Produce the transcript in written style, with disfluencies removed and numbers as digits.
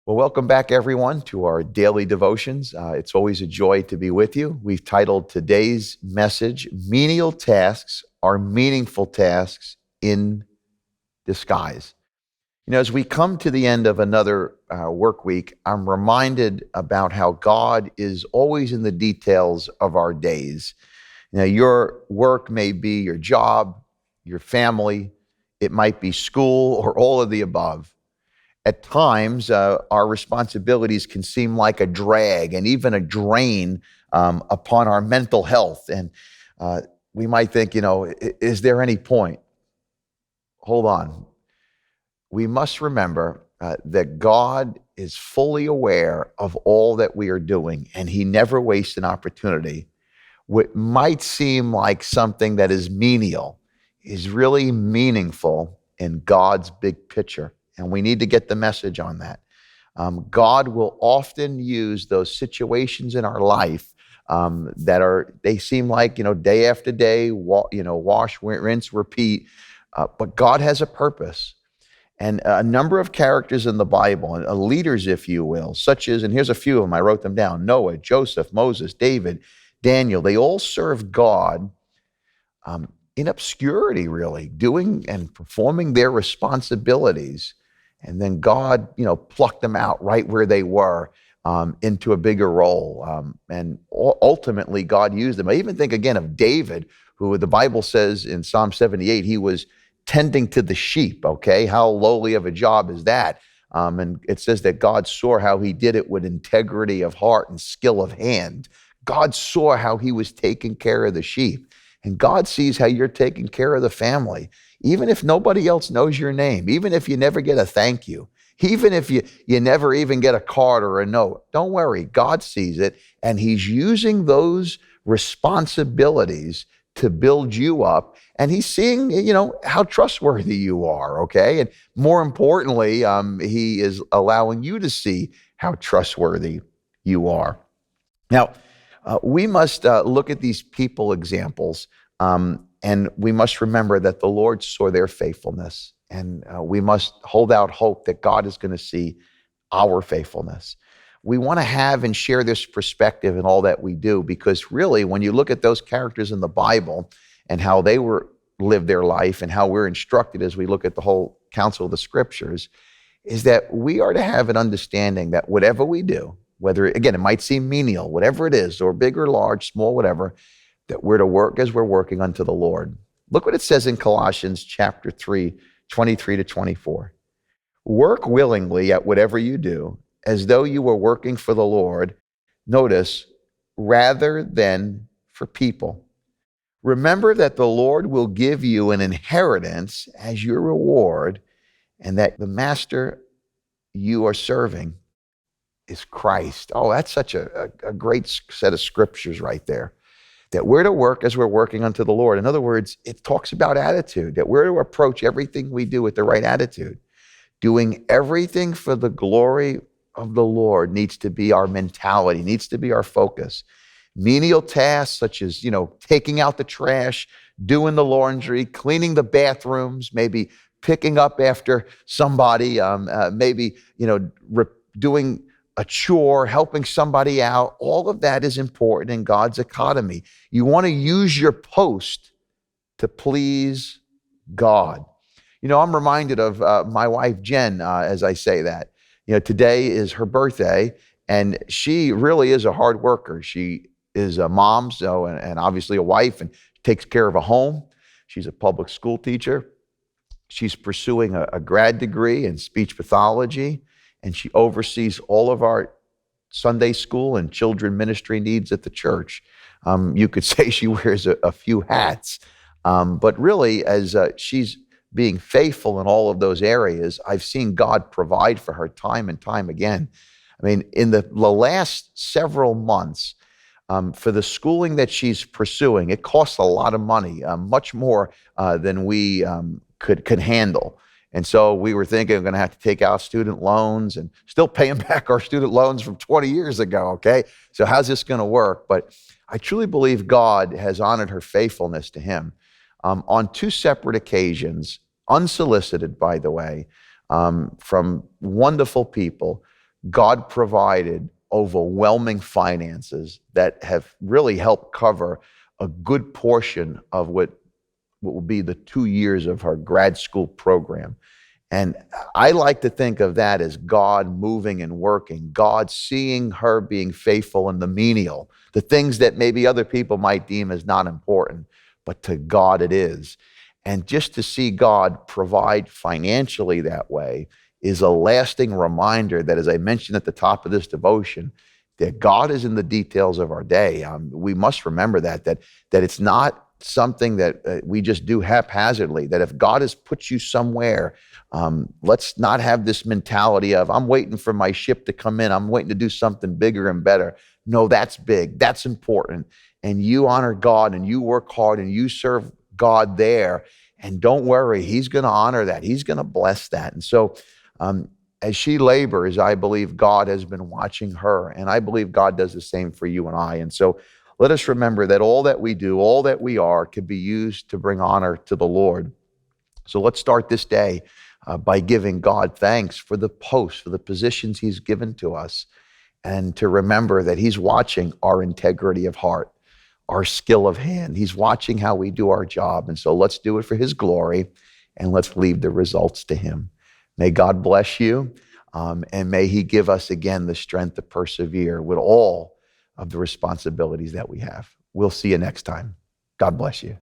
Well, welcome back, everyone, to our daily devotions. It's always a joy to be with you. We've titled today's message, Menial Tasks Are Meaningful Tasks in Disguise. As we come to the end of another work week, I'm reminded about how God is always in the details of our days. Your work may be your job, your family, it might be school, or all of the above. At times, our responsibilities can seem like a drag and even a drain upon our mental health. And we might think, is there any point? Hold on. We must remember that God is fully aware of all that we are doing, and he never wastes an opportunity. What might seem like something that is menial is really meaningful in God's big picture. And we need to get the message on that. God will often use those situations in our life they seem like, day after day, wash, rinse, repeat. But God has a purpose. And a number of characters in the Bible, leaders, if you will, such as, and here's a few of them, I wrote them down: Noah, Joseph, Moses, David, Daniel. They all served God in obscurity, really, doing and performing their responsibilities. And then God, plucked them out right where they were into a bigger role. And ultimately, God used them. I even think again of David, who the Bible says in Psalm 78, he was tending to the sheep, okay? How lowly of a job is that? And it says that God saw how he did it with integrity of heart and skill of hand. God saw how he was taking care of the sheep. And God sees how you're taking care of the family. Even if nobody else knows your name, even if you never get a thank you, even if you never even get a card or a note, don't worry. God sees it, and he's using those responsibilities to build you up. And he's seeing, how trustworthy you are, okay? And more importantly, he is allowing you to see how trustworthy you are. Now, we must look at these people examples, and we must remember that the Lord saw their faithfulness, and we must hold out hope that God is going to see our faithfulness. We want to have and share this perspective in all that we do, because really, when you look at those characters in the Bible and how they lived their life and how we're instructed as we look at the whole counsel of the scriptures, is that we are to have an understanding that whatever we do, whether, again, it might seem menial, whatever it is, or big or large, small, whatever, that we're to work as we're working unto the Lord. Look what it says in Colossians chapter 3, 23 to 24. Work willingly at whatever you do, as though you were working for the Lord, notice, rather than for people. Remember that the Lord will give you an inheritance as your reward, and that the master you are serving is Christ. Oh, that's such a great set of scriptures right there. That we're to work as we're working unto the Lord. In other words, it talks about attitude, that we're to approach everything we do with the right attitude. Doing everything for the glory of the Lord needs to be our mentality, needs to be our focus. Menial tasks such as, taking out the trash, doing the laundry, cleaning the bathrooms, maybe picking up after somebody, maybe, doing a chore, helping somebody out. All of that is important in God's economy. You want to use your post to please God. I'm reminded of my wife, Jen, as I say that. Today is her birthday, and she really is a hard worker. She is a mom, and obviously a wife, and takes care of a home. She's a public school teacher. She's pursuing a grad degree in speech pathology, and she oversees all of our Sunday school and children ministry needs at the church. You could say she wears a few hats, but really, as she's being faithful in all of those areas, I've seen God provide for her time and time again. I mean, in the last several months, for the schooling that she's pursuing, it costs a lot of money, much more than we could handle. And so we were thinking we're going to have to take out student loans and still paying back our student loans from 20 years ago, okay? So how's this going to work? But I truly believe God has honored her faithfulness to him on two separate occasions, unsolicited, by the way, from wonderful people God provided overwhelming finances that have really helped cover a good portion of what will be the 2 years of her grad school program. And I like to think of that as God moving and working, God seeing her being faithful in the menial, the things that maybe other people might deem as not important, but to God it is. And just to see God provide financially that way is a lasting reminder that, as I mentioned at the top of this devotion, that God is in the details of our day. We must remember that it's not something that we just do haphazardly, that if God has put you somewhere, let's not have this mentality of, I'm waiting for my ship to come in. I'm waiting to do something bigger and better. No, that's big. That's important. And you honor God and you work hard and you serve God there. And don't worry, he's going to honor that. He's going to bless that. And so as she labors, I believe God has been watching her. And I believe God does the same for you and I. And so let us remember that all that we do, all that we are, can be used to bring honor to the Lord. So let's start this day by giving God thanks for the posts, for the positions he's given to us, and to remember that he's watching our integrity of heart, our skill of hand. He's watching how we do our job. And so let's do it for his glory, and let's leave the results to him. May God bless you, and may he give us again the strength to persevere with all of the responsibilities that we have. We'll see you next time. God bless you.